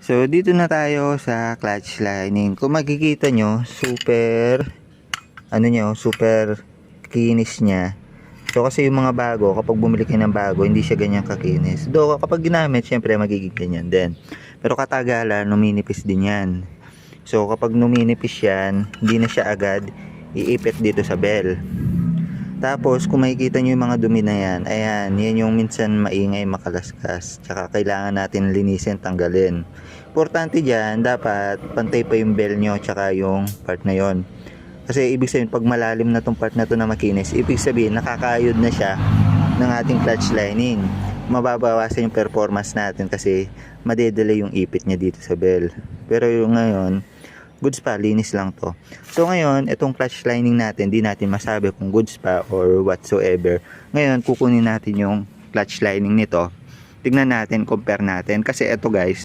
So, dito na tayo sa clutch lining. Kung makikita nyo, super kinis niya. So, kasi yung mga bago, kapag bumili kayo ng bago, hindi siya ganyan kakinis. Though, kapag ginamit, syempre, magiging ganyan din. Pero katagalan, numinipis din yan. So, kapag numinipis yan, hindi na siya agad iipit dito sa bell. Tapos, kung makikita nyo yung mga dumi na yan, ayan, yan yung minsan maingay, makalaskas. Tsaka kailangan natin linisin, tanggalin. Importante dyan, dapat pantay pa yung bell nyo, tsaka yung part na yon. Kasi ibig sabihin, pag malalim na tong part na to na makinis, ibig sabihin, nakakayod na siya ng ating clutch lining. Mababawasan yung performance natin kasi madedelay yung ipit niya dito sa bell. Pero yung ngayon, goods pa, linis lang to. So ngayon, itong clutch lining natin, di natin masabi kung goods pa or whatsoever. Ngayon, kukunin natin yung clutch lining nito. Tignan natin, compare natin. Kasi ito guys,